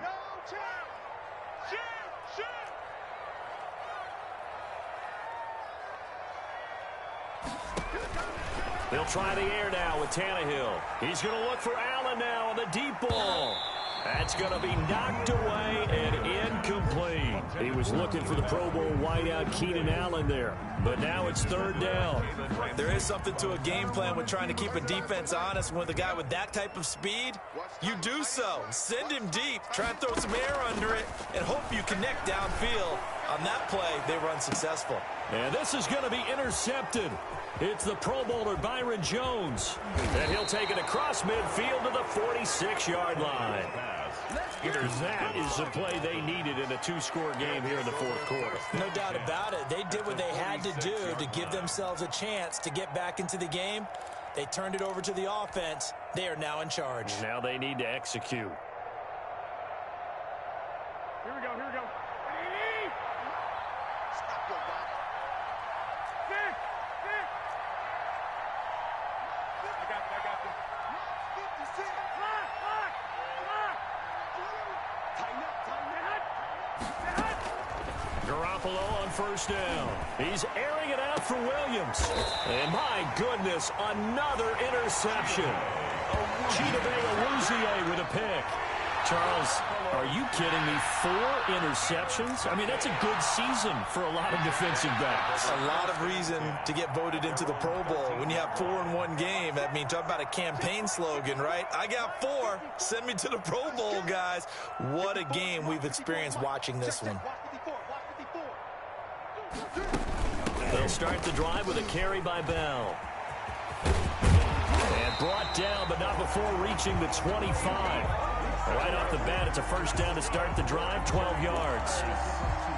They'll try the air now with Tannehill. He's going to look for Allen now on the deep ball. That's going to be knocked away and incomplete. He was looking for the Pro Bowl wideout Keenan Allen there, but now it's 3rd down. There is something to a game plan with trying to keep a defense honest. With a guy with that type of speed, you do so. Send him deep, try and throw some air under it, and hope you connect downfield. On that play, they were unsuccessful. And this is going to be intercepted. It's the Pro Bowler Byron Jones. And he'll take it across midfield to the 46-yard line. That is the play they needed in a 2-score game here in the fourth quarter. No doubt about it. They did what they had to do to give themselves a chance to get back into the game. They turned it over to the offense. They are now in charge. Now they need to execute. Here we go, here we go. Stop your back. Sit. I got this. 56. Lock. Tighten up. Garoppolo on first down. He's airing it out for Williams. And my goodness, another interception. Chidobe with a pick. Charles, are you kidding me? 4 interceptions? I mean, that's a good season for a lot of defensive backs. A lot of reason to get voted into the Pro Bowl. When you have 4 in one game, I mean, talk about a campaign slogan, right? I got 4. Send me to the Pro Bowl, guys. What a game we've experienced watching this one. They'll start the drive with a carry by Bell. And brought down, but not before reaching the 25. Right off the bat, it's a first down to start the drive, 12 yards.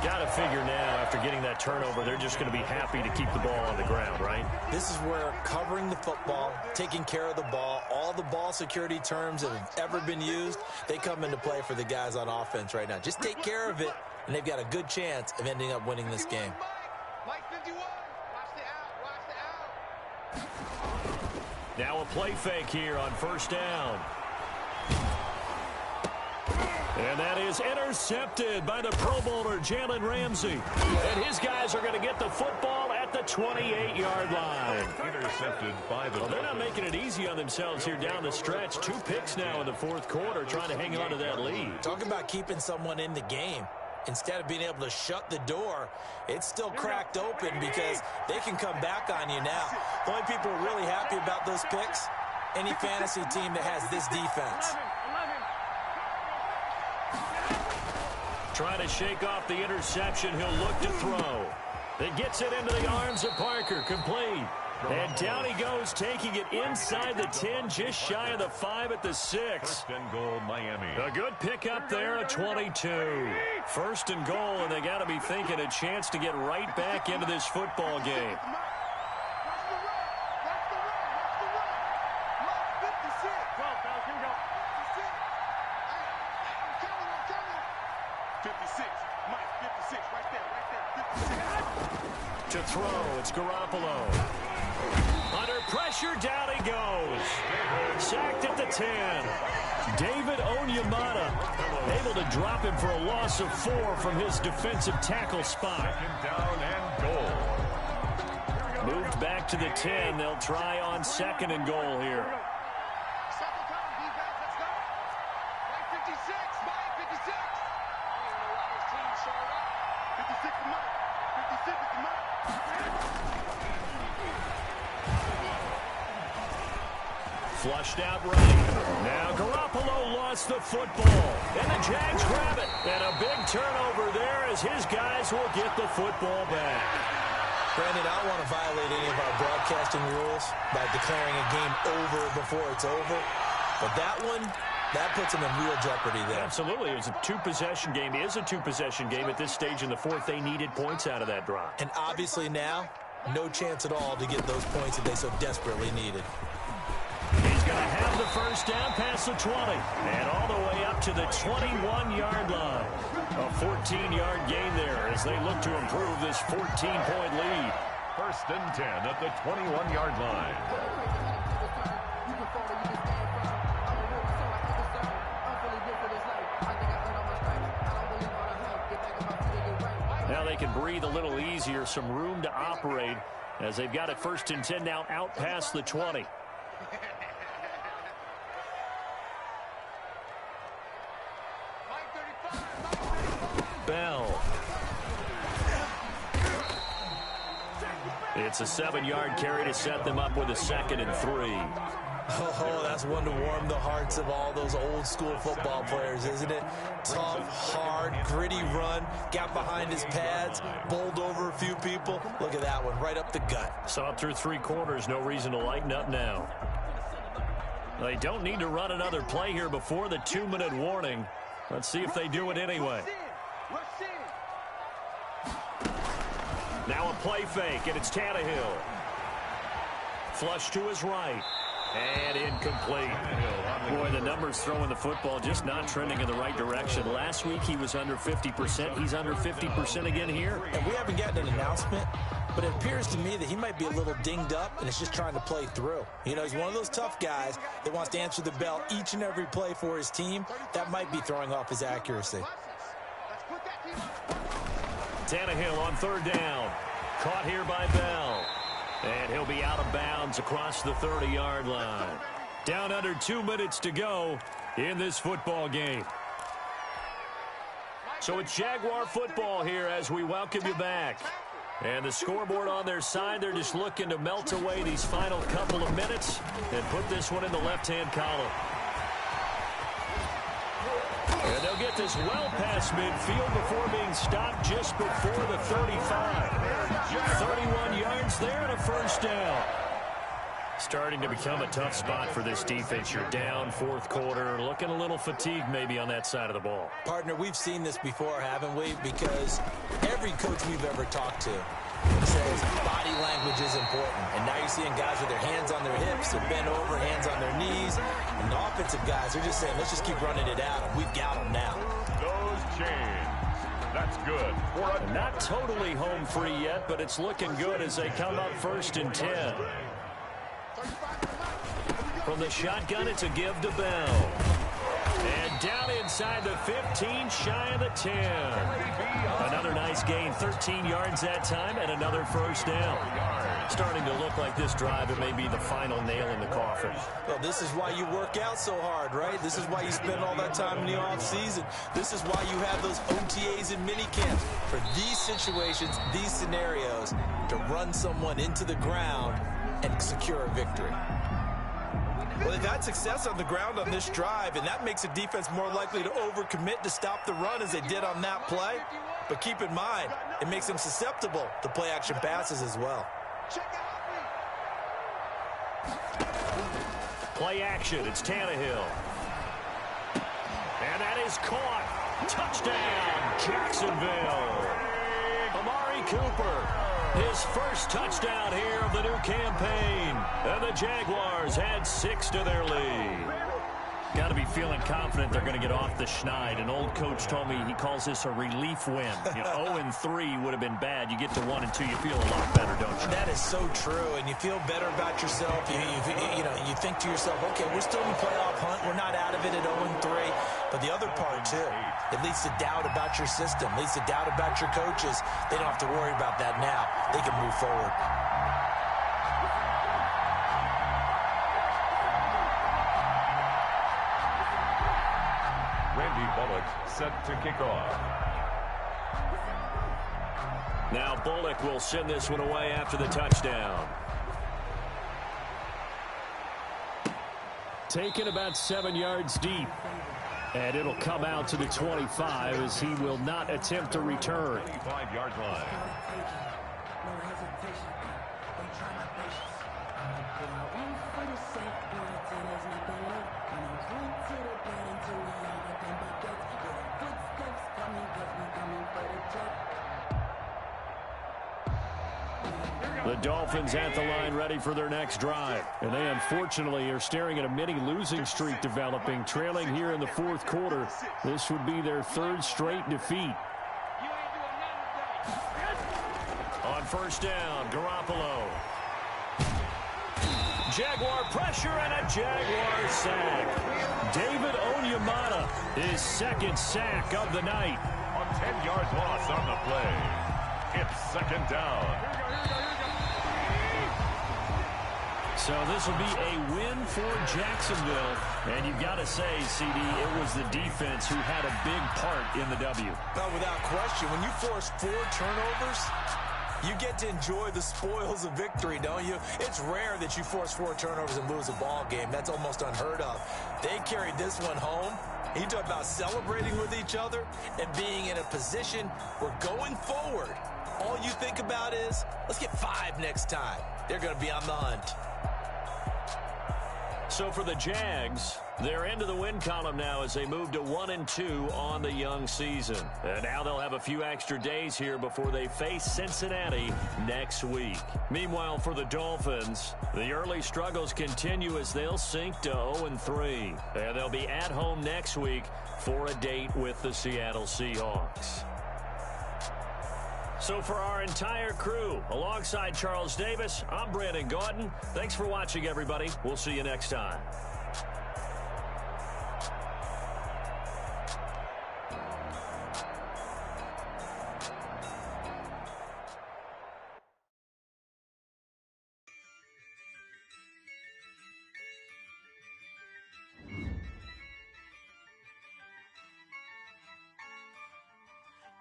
Got to figure now, after getting that turnover, they're just going to be happy to keep the ball on the ground, right? This is where covering the football, taking care of the ball, all the ball security terms that have ever been used, they come into play for the guys on offense right now. Just take care of it, and they've got a good chance of ending up winning this game. Mike 51. Watch the out. Now a play fake here on first down. And that is intercepted by the Pro Bowler, Jalen Ramsey. And his guys are going to get the football at the the 28-yard line. Intercepted by the... Well, they're not making it easy on themselves here down the stretch. 2 picks now in the fourth quarter, trying to hang on to that lead. Talk about keeping someone in the game. Instead of being able to shut the door, it's still cracked open because they can come back on you now. The only people who are really happy about those picks, any fantasy team that has this defense. Trying to shake off the interception. He'll look to throw. It gets it into the arms of Parker. Complete. And down he goes, taking it inside the 10, just shy of the 5 at the 6. First and goal, Miami. A good pickup there at 22. First and goal, and they got to be thinking a chance to get right back into this football game. To throw, it's Garoppolo. Under pressure, down he goes. Sacked at the 10. David Onyemata able to drop him for a loss of 4 from his defensive tackle spot. Second down and goal. Moved back to the 10. They'll try on second and goal here. Flushed out right. Now Garoppolo lost the football. And the Jags grab it. And a big turnover there as his guys will get the football back. Brandon, I don't want to violate any of our broadcasting rules by declaring a game over before it's over. But that one, that puts them in real jeopardy there. Absolutely. It was a 2-possession game. It is a 2-possession game at this stage in the fourth. They needed points out of that drive. And obviously now, no chance at all to get those points that they so desperately needed. He's going to have the first down past the 20 and all the way up to the 21-yard line. A 14-yard gain there as they look to improve this 14-point lead. First and 10 at the 21-yard line. Now they can breathe a little easier, some room to operate as they've got it first and 10 now out past the 20. Bell. It's a 7-yard carry to set them up with a 2nd and 3. Oh, that's one to warm the hearts of all those old-school football players, isn't it? Tough, hard, gritty run, got behind his pads, bowled over a few people. Look at that one, right up the gut. Saw it through 3 quarters, no reason to lighten up now. They don't need to run another play here before the 2-minute warning. Let's see if they do it anyway. Now a play fake, and it's Tannehill. Flush to his right. And incomplete. Boy, the numbers throwing the football just not trending in the right direction. Last week he was under 50%. He's under 50% again here. And we haven't gotten an announcement, but it appears to me that he might be a little dinged up and is just trying to play through. You know, he's one of those tough guys that wants to answer the bell each and every play for his team. That might be throwing off his accuracy. Tannehill on 3rd down. Caught here by Bell. And he'll be out of bounds across the 30-yard line. Down under 2 minutes to go in this football game. So it's Jaguar football here as we welcome you back. And the scoreboard on their side, they're just looking to melt away these final couple of minutes and put this one in the left-hand column. And they'll get this well past midfield before being stopped just before the 35. 31 yards there and a first down. Starting to become a tough spot for this defense. You're down 4th quarter, looking a little fatigued maybe on that side of the ball. Partner, we've seen this before, haven't we? Because every coach we've ever talked to says body language is important. And now you're seeing guys with their hands on their hips, they're bent over, hands on their knees. And the offensive guys are just saying, let's just keep running it out. And we've got them now. Those chains. That's good. Not totally home free yet, but it's looking good as they come up 1st and 10. From the shotgun, it's a give to Bell. And down inside the 15, shy of the 10. Another nice gain, 13 yards that time, and another first down. Starting to look like this drive, it may be the final nail in the coffin. Well, this is why you work out so hard, right? This is why you spend all that time in the offseason. This is why you have those OTAs and minicamps. For these situations, these scenarios, to run someone into the ground and secure a victory. Well, they've had success on the ground on this drive, and that makes the defense more likely to overcommit to stop the run as they did on that play. But keep in mind, it makes them susceptible to play-action passes as well. Play action, it's Tannehill. And that is caught. Touchdown, Jacksonville. Amari Cooper. His first touchdown here of the new campaign. And the Jaguars had 6 to their lead. Got to be feeling confident they're going to get off the schneid. An old coach told me he calls this a relief win. 0-3 would have been bad. You get to 1 and 2, you feel a lot better, don't you? That is so true, and you feel better about yourself. You think to yourself, okay, we're still in the playoff hunt. We're not out of it at 0-3. But the other part, too, it leads to doubt about your system, leads to doubt about your coaches. They don't have to worry about that now. They can move forward. Set to kick off. Now Bullock will send this one away after the touchdown. Taken about 7 yards deep. And it'll come out to the 25 as he will not attempt to return. 25-yard line. The Dolphins at the line ready for their next drive. And they unfortunately are staring at a mini losing streak developing, trailing here in the fourth quarter. This would be their 3rd straight defeat. On first down, Garoppolo. Jaguar pressure and a Jaguar sack. David Onyemata, his 2nd sack of the night. A 10-yard loss on the play. It's 2nd down. So this will be a win for Jacksonville. And you've got to say, CD, it was the defense who had a big part in the W. No, without question. When you force 4 turnovers, you get to enjoy the spoils of victory, don't you? It's rare that you force 4 turnovers and lose a ball game. That's almost unheard of. They carried this one home. You talk about celebrating with each other and being in a position where going forward, all you think about is, let's get 5 next time. They're going to be on the hunt. So for the Jags, they're into the win column now as they move to 1-2 on the young season. And now they'll have a few extra days here before they face Cincinnati next week. Meanwhile, for the Dolphins, the early struggles continue as they'll sink to 0-3. And they'll be at home next week for a date with the Seattle Seahawks. So for our entire crew, alongside Charles Davis, I'm Brandon Gaudin. Thanks for watching, everybody. We'll see you next time.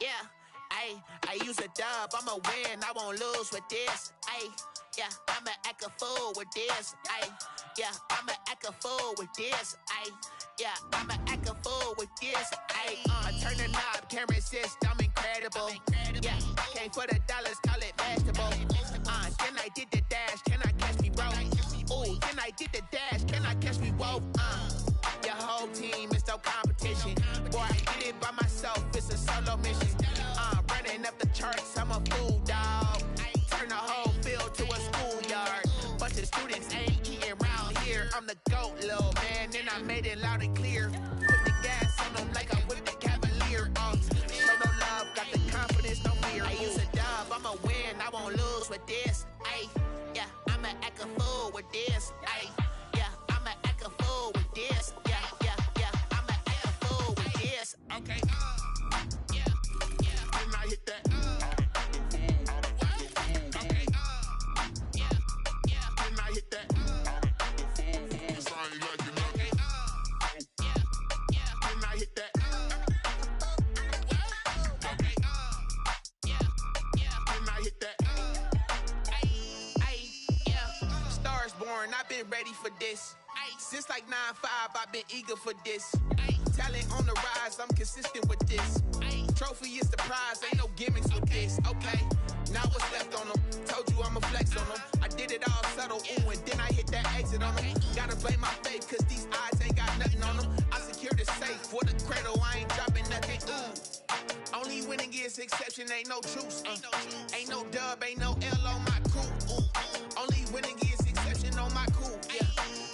Yeah. I use a dub, I'ma win, I won't lose with this. Yeah, I'ma act a fool with this. Yeah, I'ma act a fool with this. Yeah, I'ma act a fool with this. Turn the knob, can't resist, I'm incredible. Yeah, came for the dollars, call it vegetable. Then I did the dash, can I catch me, bro? Ooh, then I did the dash, can I catch me, whoa? Your whole team is no competition. Boy, I did it by myself, it's a solo mission. Running up the charts, I'm a fool, dog. Turn the whole field to a schoolyard. Bunch of students ain't eating round here. I'm the GOAT, little man, and I made it loud and clear. Put the gas on them like I'm with the Cavalier. Show no love, got the confidence, no fear. I use a dub, I'ma win, I won't lose with this. Yeah, I'ma act a fool with this. Yeah, I'ma act a fool with this. Yeah, I'ma act a fool with this. Okay. Then I hit that. learn, I've been ready for this. Since like 9-5, I've been eager for this. Talent on the rise, I'm consistent with this. Trophy is the prize, ain't no gimmicks with this. Okay, now what's left on them? Told you I'ma flex on them. I did it all subtle, ooh, and then I hit that exit on them. Gotta blame my faith, cause these odds ain't got nothing on them. I secure the safe for the cradle, I ain't dropping nothing, ooh. Only winning is exception, ain't no truce. Ain't no dub, ain't no L on my crew. Only winning is exception on my crew. Yeah.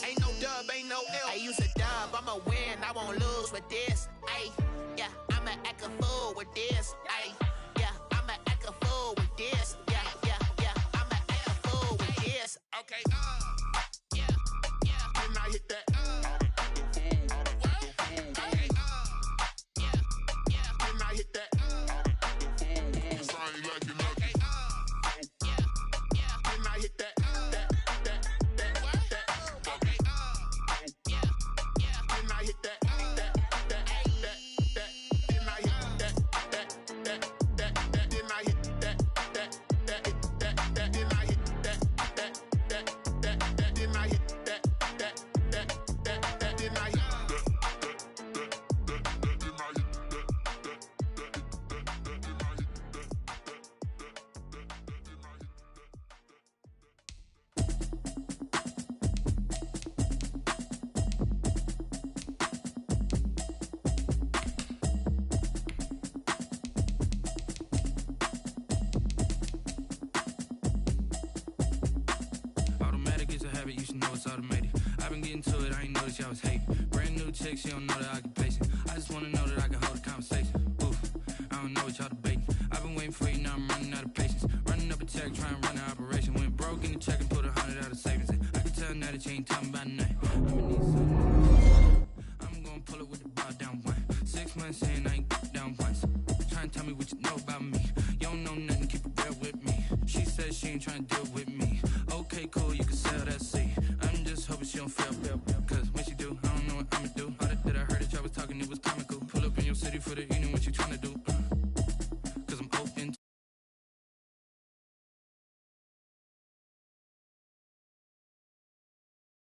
Ain't no dub, ain't no L. I use a dub, I'ma win, I won't lose with this. Ay, yeah, I'ma act a fool with this. Ay, yeah, I'ma act a fool with this. Yeah, yeah, yeah, I'ma act a fool with this. Okay, yeah, yeah. Then I hit that. You should know it's automated. I've been getting to it, I ain't noticed y'all was hating. Brand new chick, she don't know the occupation. I just wanna know that I can hold a conversation. Oof, I don't know what y'all debating. I've been waiting for you, now I'm running out of patience. Running up a check, trying to run an operation. Went broke in the check and put 100 out of savings. I can tell now that you ain't talking about nothing. I'm gonna pull it with the bar down one. 6 months in, I ain't down once. Trying to tell me what you know about me. You don't know nothing, keep it real with me. She says she ain't trying to deal with